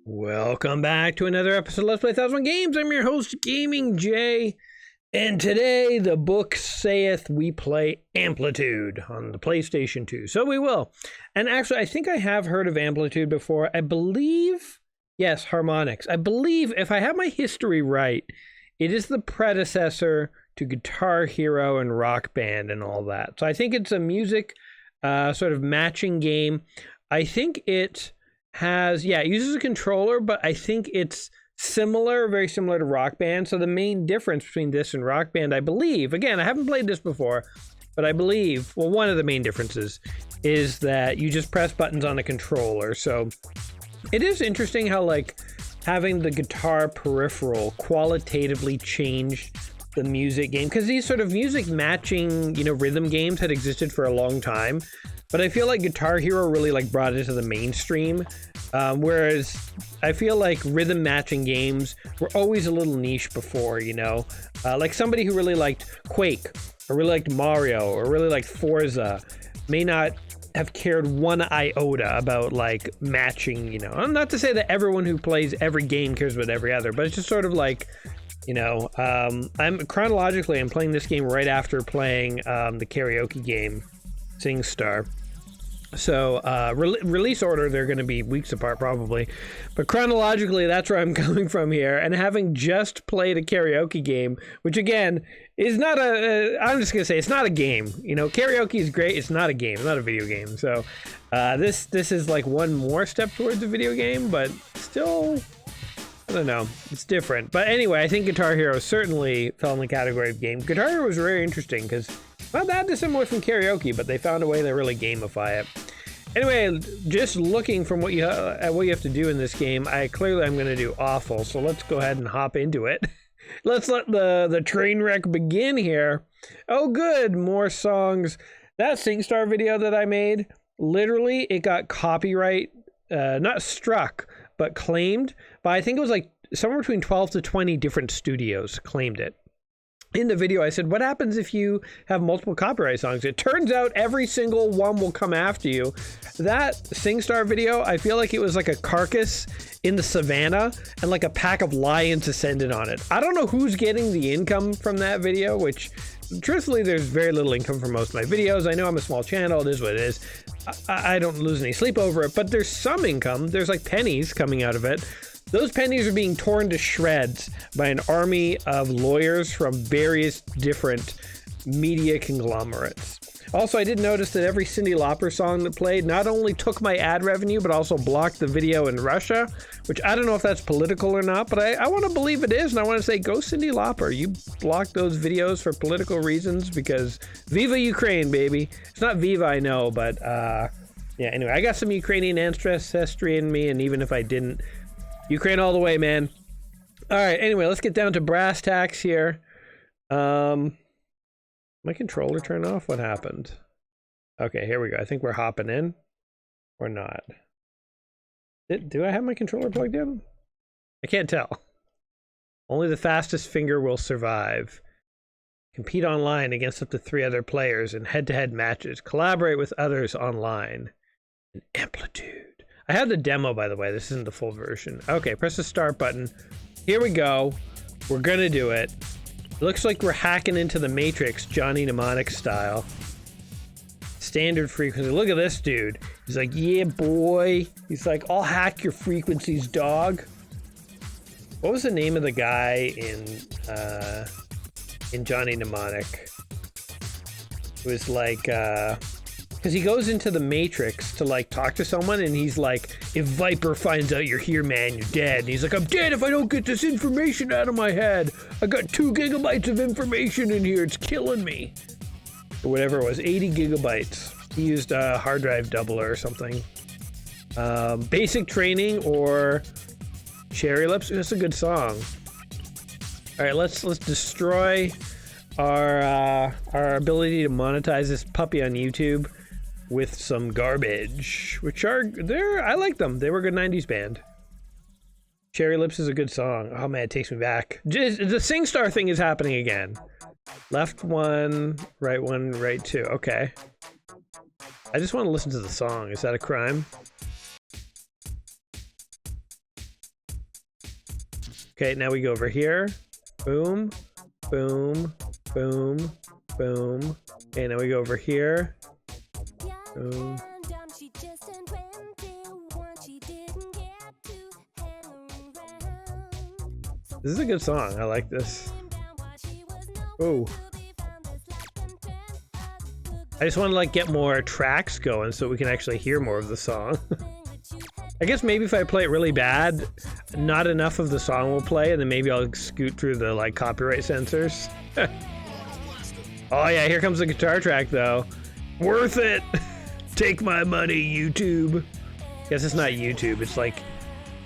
Welcome back to another episode of Let's Play 1001 Games. I'm your host, Gaming Jay, and today the book saith we play Amplitude on the PlayStation 2. So we will. And actually, I think I have heard of Amplitude before. I believe, yes, harmonics. I believe, if I have my history right, it is the predecessor to Guitar Hero and Rock Band and all that. So I think it's a music sort of matching game. I think it has, it uses a controller, but I think it's similar, very similar to Rock Band. So the main difference between this and Rock Band, I believe, again, I haven't played this before, but I believe, well, one of the main differences is that you just press buttons on a controller. So it is interesting how, like, having the guitar peripheral qualitatively changed the music game, because these sort of music matching, rhythm games had existed for a long time. But I feel like Guitar Hero really brought it to the mainstream, whereas I feel like rhythm matching games were always a little niche before, like somebody who really liked Quake or really liked Mario or really liked Forza may not have cared one iota about matching, Not to say that everyone who plays every game cares about every other, but it's just sort of like, I'm playing this game right after playing the karaoke game SingStar. So release order, they're going to be weeks apart probably, but chronologically that's where I'm coming from here. And having just played a karaoke game, which again is not I'm just gonna say it's not a game. Karaoke is great, it's not a game, it's not a video game. So this is like one more step towards a video game, but still, I don't know, it's different. But anyway, I think Guitar Hero certainly fell in the category of game. Guitar Hero was very interesting because not that dissimilar from karaoke, but they found a way to really gamify it. Anyway, just looking from what you have to do in this game, I'm going to do awful. So let's go ahead and hop into it. Let's let the train wreck begin here. Oh, good, more songs. That SingStar video that I made, literally, it got copyright, not struck, but claimed. But I think it was like somewhere between 12 to 20 different studios claimed it. In the video, I said, what happens if you have multiple copyright songs? It turns out every single one will come after you. That SingStar video, I feel like it was like a carcass in the savannah and like a pack of lions descended on it. I don't know who's getting the income from that video, which truthfully, there's very little income from most of my videos. I know I'm a small channel, it is what it is. I don't lose any sleep over it, but there's some income. There's like pennies coming out of it. Those pennies are being torn to shreds by an army of lawyers from various different media conglomerates. Also, I did notice that every Cyndi Lauper song that played not only took my ad revenue, but also blocked the video in Russia, which I don't know if that's political or not, but I want to believe it is, and I want to say, go Cyndi Lauper. You blocked those videos for political reasons because Viva Ukraine, baby. It's not Viva, I know, but yeah, anyway, I got some Ukrainian ancestry in me, and even if I didn't, Ukraine all the way, man. All right, anyway, let's get down to brass tacks here. My controller turned off? What happened? Okay, here we go. I think we're hopping in. Or not. Do I have my controller plugged in? I can't tell. Only the fastest finger will survive. Compete online against up to 3 other players in head-to-head matches. Collaborate with others online. In Amplitude. I have the demo, by the way. This isn't the full version. Okay, press the start button. Here we go. We're gonna do it. Looks like we're hacking into the Matrix, Johnny Mnemonic style. Standard frequency. Look at this dude. He's like, yeah, boy. He's like, I'll hack your frequencies, dog. What was the name of the guy in Johnny Mnemonic? It was like, because he goes into the Matrix to talk to someone, and he's like, if Viper finds out you're here, man, you're dead. And he's like, I'm dead if I don't get this information out of my head. I got 2 gigabytes of information in here. It's killing me. Or whatever it was, 80 gigabytes. He used a hard drive doubler or something. Basic Training or Cherry Lips. That's a good song. All right, let's destroy our ability to monetize this puppy on YouTube with some garbage, which are I like them. They were a good 90s band. Cherry Lips is a good song. Oh man, it takes me back. The SingStar thing is happening again. Left 1, right 2. Okay. I just want to listen to the song. Is that a crime? Okay, now we go over here. Boom, boom, boom, boom. Okay, now we go over here. Boom. This is a good song. I like this. Oh. I just want to like get more tracks going so we can actually hear more of the song. I guess maybe if I play it really bad, not enough of the song will play, and then maybe I'll scoot through the like copyright censors. Oh yeah, here comes the guitar track though. Worth it. Take my money, YouTube. Guess it's not YouTube, it's like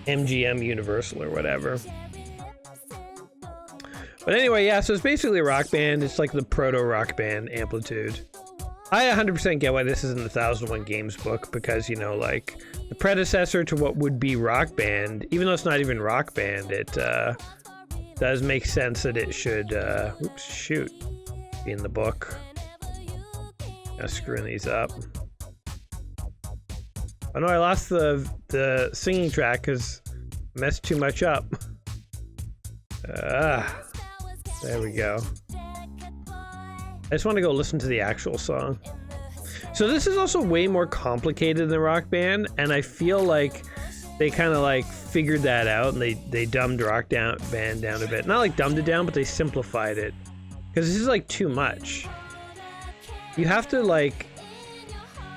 MGM Universal or whatever. But anyway, yeah, so it's basically a rock band. It's like the proto-rock band, Amplitude. I 100% get why this is in the 1001 Games book, because, you know, like, the predecessor to what would be Rock Band, even though it's not even Rock Band, it does make sense that it should, oops, shoot, be in the book. I'm screwing these up. Oh no, I lost the singing track because I messed too much up. There we go. I just want to go listen to the actual song. So this is also way more complicated than Rock Band, and I feel like they kind of like figured that out, and they dumbed Rock Band down a bit. Not like dumbed it down, but they simplified it. Because this is like too much. You have to like...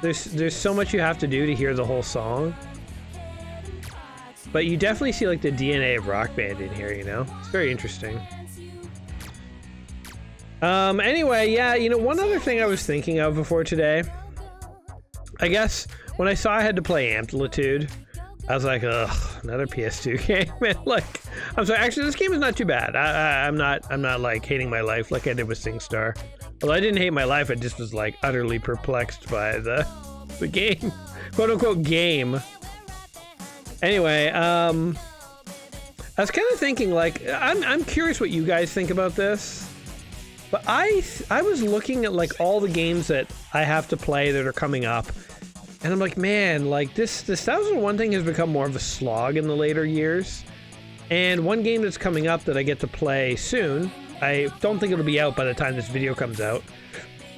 There's so much you have to do to hear the whole song. But you definitely see like the DNA of Rock Band in here, you know? It's very interesting. Anyway, yeah, you know, one other thing I was thinking of before today, I guess when I saw I had to play Amplitude, I was like, ugh, another PS2 game. And like, I'm sorry, actually this game is not too bad. I'm not like hating my life like I did with SingStar. Well, I didn't hate my life, I just was like utterly perplexed by the game, quote unquote game. Anyway, I was kind of thinking like, I'm curious what you guys think about this. But I was looking at like all the games that I have to play that are coming up, and I'm like, man, like this 1001 thing has become more of a slog in the later years. And one game that's coming up that I get to play soon, I don't think it'll be out by the time this video comes out.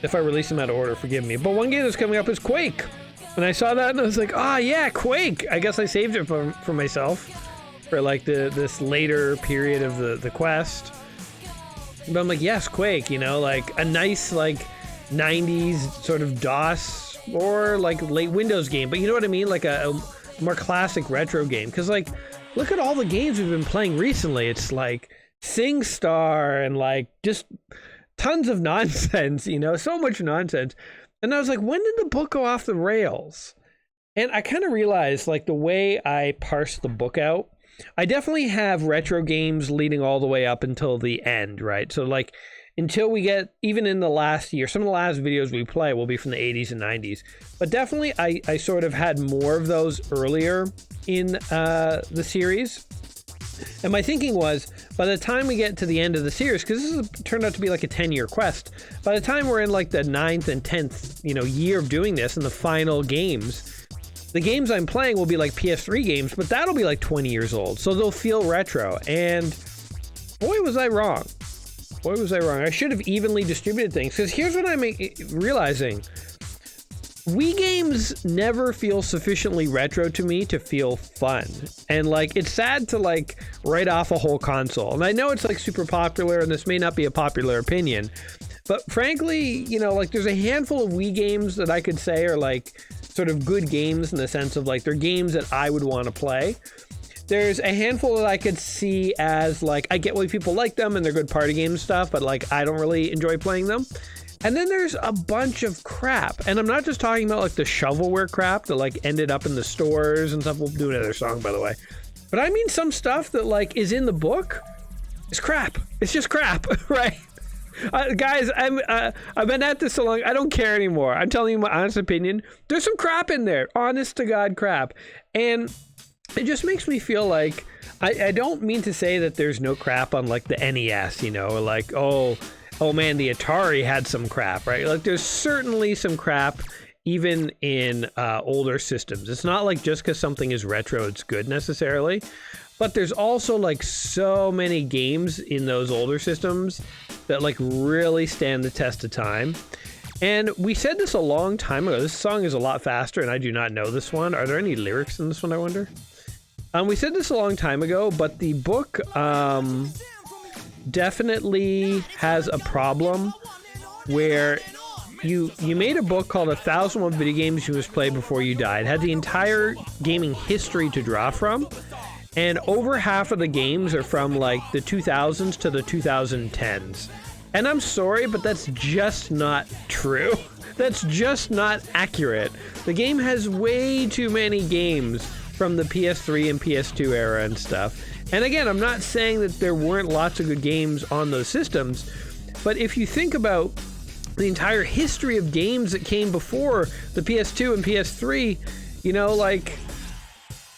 If I release them out of order, forgive me. But one game that's coming up is Quake. And I saw that and I was like, ah, yeah, Quake. I guess I saved it for myself for like this later period of the quest. But I'm like, yes, Quake, you know, like a nice like 90s sort of DOS or like late Windows game. But you know what I mean? Like a more classic retro game. Because like, look at all the games we've been playing recently. It's like SingStar and like just tons of nonsense, you know, so much nonsense. And I was like, when did the book go off the rails? And I kind of realized like the way I parsed the book out, I definitely have retro games leading all the way up until the end, right? So like until we get, even in the last year, some of the last videos we play will be from the 80s and 90s. But definitely I sort of had more of those earlier in the series. And my thinking was, by the time we get to the end of the series, because this turned out to be like a 10-year quest, by the time we're in like the 9th and 10th, you know, year of doing this and the final games, the games I'm playing will be like PS3 games, but that'll be like 20 years old, so they'll feel retro. And boy, was I wrong. Boy, was I wrong. I should have evenly distributed things, because here's what I'm realizing. Wii games never feel sufficiently retro to me to feel fun. And like, it's sad to like write off a whole console. And I know it's like super popular and this may not be a popular opinion, but frankly, you know, like there's a handful of Wii games that I could say are like sort of good games in the sense of like they're games that I would want to play. There's a handful that I could see as like, I get why people like them and they're good party game stuff, but like I don't really enjoy playing them. And then there's a bunch of crap. And I'm not just talking about like the shovelware crap that like ended up in the stores and stuff. We'll do another song, by the way. But I mean some stuff that like is in the book is crap. It's just crap, right? Guys, I've been at this so long, I don't care anymore. I'm telling you my honest opinion. There's some crap in there. Honest to God crap. And it just makes me feel like, I don't mean to say that there's no crap on like the NES, you know, or like, oh, oh man, the Atari had some crap, right? Like there's certainly some crap even in older systems. It's not like just because something is retro, it's good necessarily. But there's also like so many games in those older systems that like really stand the test of time. And we said this a long time ago. This song is a lot faster, and I do not know this one. Are there any lyrics in this one, I wonder? We said this a long time ago, but the book definitely has a problem where you made a book called 1001 Video Games You Must Play Before You Die. It had the entire gaming history to draw from. And over half of the games are from like the 2000s to the 2010s. And I'm sorry, but that's just not true. That's just not accurate. The game has way too many games from the PS3 and PS2 era and stuff. And again, I'm not saying that there weren't lots of good games on those systems, but if you think about the entire history of games that came before the PS2 and PS3, you know, like,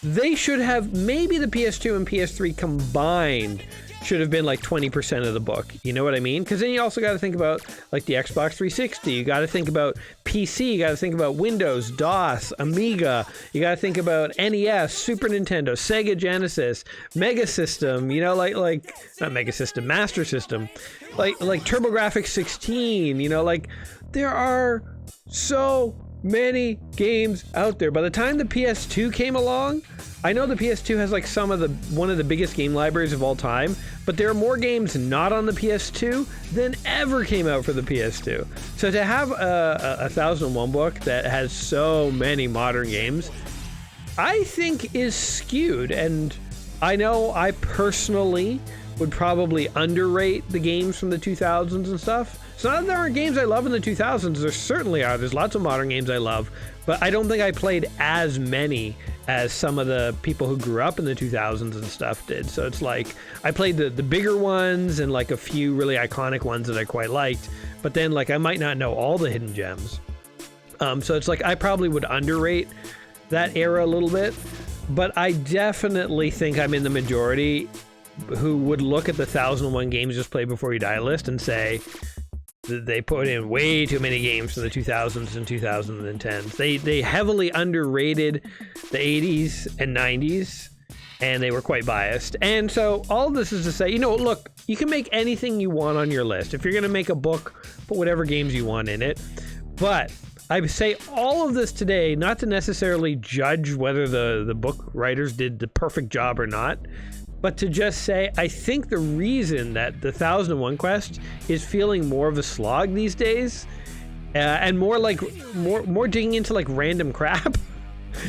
they should have, maybe the PS2 and PS3 combined should have been like 20% of the book. You know what I mean? Because then you also got to think about like the Xbox 360. You got to think about PC. You got to think about Windows, DOS, Amiga. You got to think about NES, Super Nintendo, Sega Genesis, Mega System. You know, like not Mega System, Master System, like TurboGrafx 16. You know, like there are so many games out there. By the time the PS2 came along, I know the PS2 has like one of the biggest game libraries of all time, but there are more games not on the PS2 than ever came out for the PS2. So to have a 1001 book that has so many modern games, I think is skewed. And I know I personally would probably underrate the games from the 2000s and stuff. It's not that there aren't games I love in the 2000s. There certainly are. There's lots of modern games I love, but I don't think I played as many as some of the people who grew up in the 2000s and stuff did. So it's like I played the bigger ones and like a few really iconic ones that I quite liked, but then like I might not know all the hidden gems. So it's like I probably would underrate that era a little bit, but I definitely think I'm in the majority who would look at the 1001 games just played before you die list and say they put in way too many games from the 2000s and 2010s. They heavily underrated the 80s and 90s, and they were quite biased. And so all of this is to say, you know, look, you can make anything you want on your list. If you're going to make a book, put whatever games you want in it. But I say all of this today, not to necessarily judge whether the book writers did the perfect job or not, but to just say, I think the reason that the 1001 Quest is feeling more of a slog these days, and more digging into like random crap,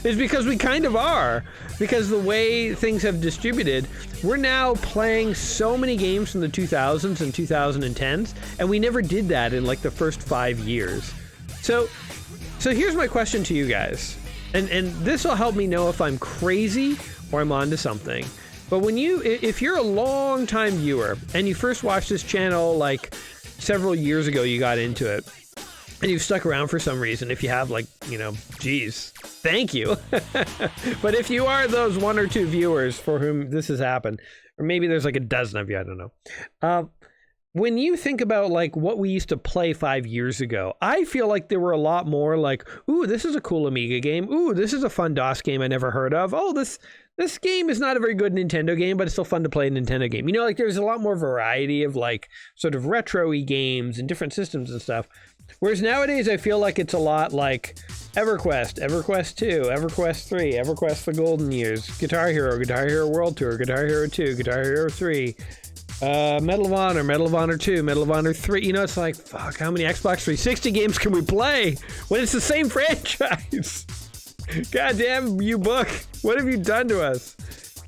is because we kind of are. Because the way things have distributed, we're now playing so many games from the 2000s and 2010s, and we never did that in like the first 5 years. So here's my question to you guys, and this will help me know if I'm crazy or I'm onto something. But if you're a long-time viewer and you first watched this channel like several years ago, you got into it, and you've stuck around for some reason, if you have, like, you know, geez, thank you. But if you are those one or two viewers for whom this has happened, or maybe there's like a dozen of you, I don't know. When you think about like what we used to play 5 years ago, I feel like there were a lot more like, ooh, this is a cool Amiga game. Ooh, this is a fun DOS game I never heard of. Oh, this game is not a very good Nintendo game, but it's still fun to play a Nintendo game. You know, like there's a lot more variety of like sort of retro-y games and different systems and stuff. Whereas nowadays I feel like it's a lot like EverQuest, EverQuest 2, EverQuest 3, EverQuest The Golden Years, Guitar Hero World Tour, Guitar Hero 2, Guitar Hero 3, Medal of Honor 2, Medal of Honor 3. You know, it's like, fuck, how many Xbox 360 games can we play when it's the same franchise? God damn you, book. What have you done to us?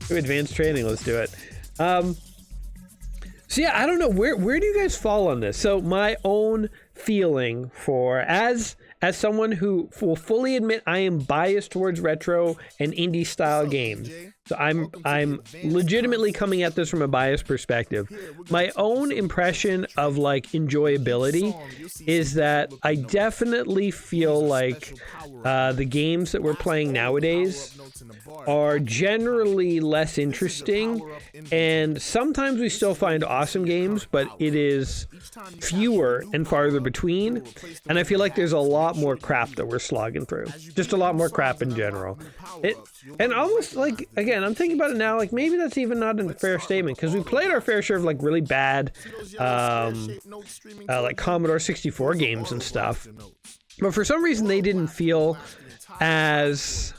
Do advanced training, let's do it. So yeah, I don't know, where do you guys fall on this? So my own feeling for as someone who will fully admit I am biased towards retro and indie style games. So I'm legitimately coming at this from a biased perspective. My own impression of like enjoyability is that I definitely feel like the games that we're playing nowadays are generally less interesting, and sometimes we still find awesome games, but it is fewer and farther between, and I feel like there's a lot more crap that we're slogging through. Just a lot more crap in general. And almost like, again, I'm thinking about it now, like maybe that's even not a fair statement, because we played our fair share of like really bad like Commodore 64 games and stuff, but for some reason they didn't feel as,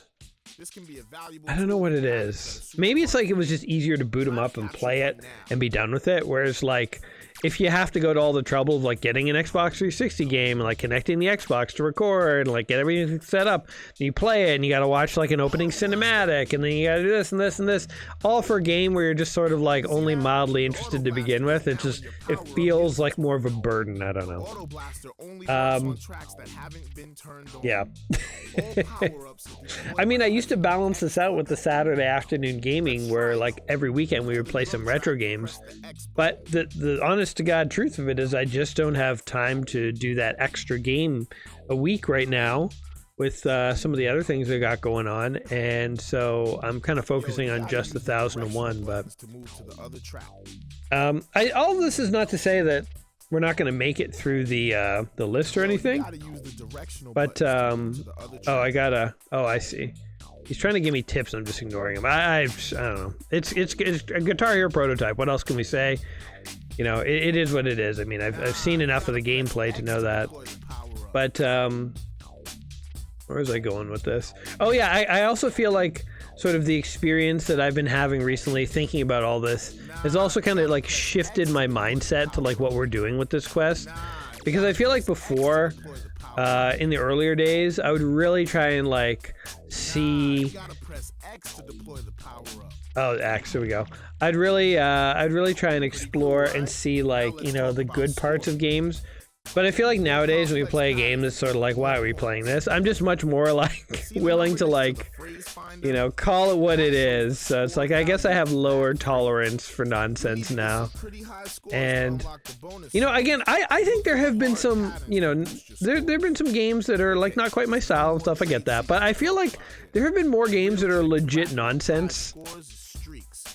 I don't know what it is. Maybe it's like it was just easier to boot them up and play it and be done with it. Whereas like if you have to go to all the trouble of like getting an Xbox 360 game and like connecting the Xbox to record and like get everything set up, and you play it and you got to watch like an opening cinematic and then you got to do this and this and this, all for a game where you're just sort of like only mildly interested to begin with. It feels like more of a burden. I don't know. Yeah. I mean, I used to balance this out with the Saturday afternoon gaming where like every weekend we would play some retro games, but the honest to God truth of it is I just don't have time to do that extra game a week right now with some of the other things I got going on, and so I'm kind of focusing on just 1001. But all of this is not to say that we're not going to make it through the list or anything, but I see. He's trying to give me tips. I'm just ignoring him. I don't know. It's a Guitar Hero prototype. What else can we say? You know, it is what it is. I mean, I've seen enough of the gameplay to know that. But where was I going with this? Oh yeah, I also feel like sort of the experience that I've been having recently, thinking about all this, has also kind of like shifted my mindset to like what we're doing with this quest. Because I feel like before, in the earlier days, I would really try and like see. Oh, X, there we go. I'd really try and explore and see like, you know, the good parts of games. But I feel like nowadays when we play a game that's sort of like, why are we playing this? I'm just much more like willing to like, you know, call it what it is. So it's like, I guess I have lower tolerance for nonsense now. And, you know, again, I think there have been some, you know, there have been some games that are like not quite my style and stuff. I get that. But I feel like there have been more games that are legit nonsense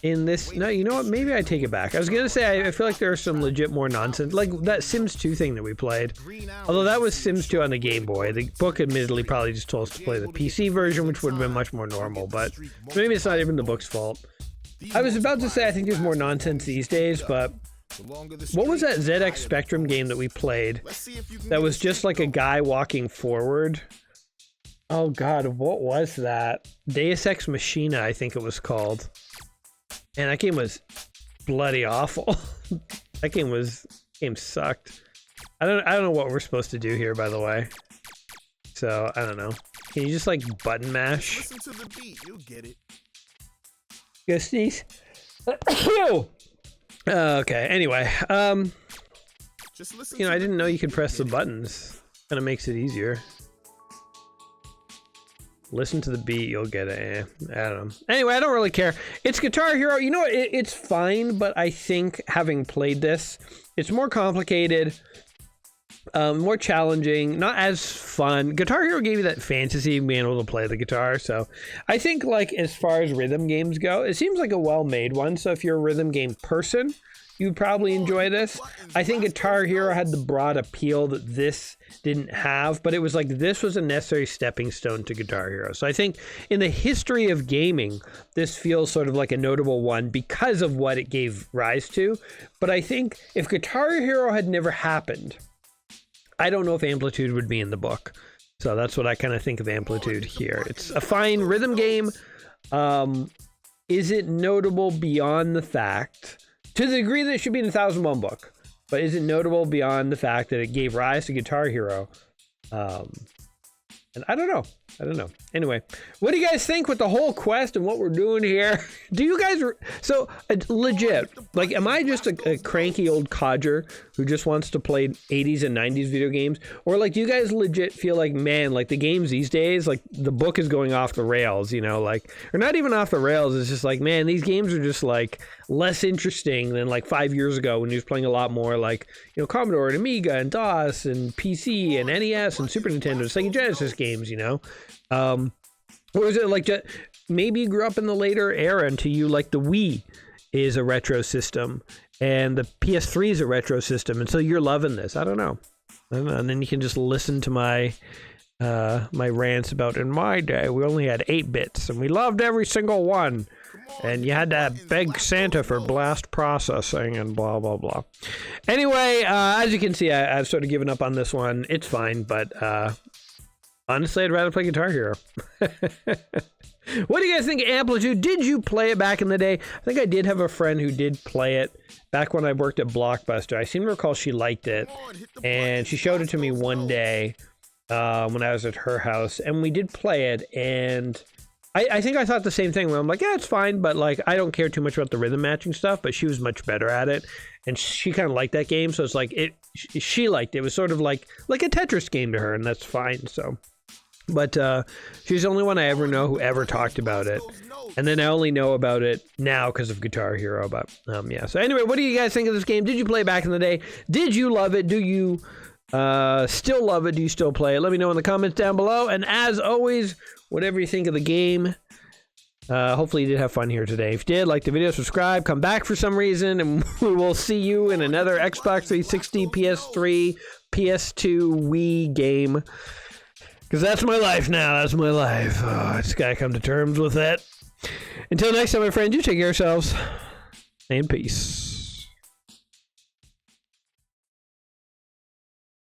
in this. No, you know what? Maybe I take it back. I was gonna say I feel like there are some legit more nonsense, like that Sims 2 thing that we played. Although that was Sims 2 on the Game Boy. The book admittedly probably just told us to play the PC version, which would have been much more normal. But maybe it's not even the book's fault. I was about to say I think there's more nonsense these days, but what was that ZX Spectrum game that we played that was just like a guy walking forward? Oh God, what was that? Deus Ex Machina, I think it was called. And that game was bloody awful. That game sucked. I don't know what we're supposed to do here, by the way. So I don't know. Can you just like button mash? Listen to the beat, you'll get it. Go sneeze. Okay. Anyway, you know, I didn't know you could press the buttons. Kind of makes it easier. Listen to the beat, you'll get it. I don't know. Anyway, I don't really care. It's Guitar Hero. You know what? It's fine, but I think having played this, it's more complicated, more challenging, not as fun. Guitar Hero gave you that fantasy of being able to play the guitar. So I think, like, as far as rhythm games go, it seems like a well-made one. So if you're a rhythm game person, you'd probably enjoy this. I think Guitar Hero had the broad appeal that this didn't have, but it was like this was a necessary stepping stone to Guitar Hero. So I think in the history of gaming, this feels sort of like a notable one because of what it gave rise to. But I think if Guitar Hero had never happened, I don't know if Amplitude would be in the book. So that's what I kind of think of Amplitude here. It's a fine rhythm game. Is it notable beyond the fact, to the degree that it should be in the 1001 book, but is it notable beyond the fact that it gave rise to Guitar Hero? And I don't know. Anyway, what do you guys think with the whole quest and what we're doing here? Do you guys, legit, like, am I just a cranky old codger who just wants to play 80s and 90s video games? Or like, do you guys legit feel like, man, like the games these days, like the book is going off the rails, you know, like, or not even off the rails. It's just like, man, these games are just like less interesting than like 5 years ago when you was playing a lot more like, you know, Commodore and Amiga and DOS and PC and NES and Super Nintendo, Sega Genesis games, you know? Or is it like, maybe you grew up in the later era and to you, like the Wii is a retro system and the PS3 is a retro system, and so you're loving this. I don't know. And then you can just listen to my my rants about, in my day we only had 8 bits and we loved every single one, and you had to beg Santa for blast processing and blah blah blah. Anyway, as you can see, I've sort of given up on this one. It's fine, but honestly, I'd rather play Guitar Hero. What do you guys think of Amplitude? Did you play it back in the day? I think I did have a friend who did play it back when I worked at Blockbuster. I seem to recall she liked it, and she showed it to me one day when I was at her house, and we did play it, and I think I thought the same thing, where I'm like, yeah, it's fine, but like I don't care too much about the rhythm matching stuff, but she was much better at it, and she kind of liked that game, so it's like, she liked it. It was sort of like a Tetris game to her, and that's fine, so... But she's the only one I ever know who ever talked about it. And then I only know about it now because of Guitar Hero. But yeah. So anyway, what do you guys think of this game? Did you play it back in the day? Did you love it? Do you still love it? Do you still play it? Let me know in the comments down below. And as always, whatever you think of the game, hopefully you did have fun here today. If you did, like the video, subscribe, come back for some reason, and we will see you in another Xbox 360, PS3, PS2, Wii game. Because that's my life now. That's my life. Oh, I just gotta come to terms with it. Until next time, my friends, you take care of yourselves. And peace.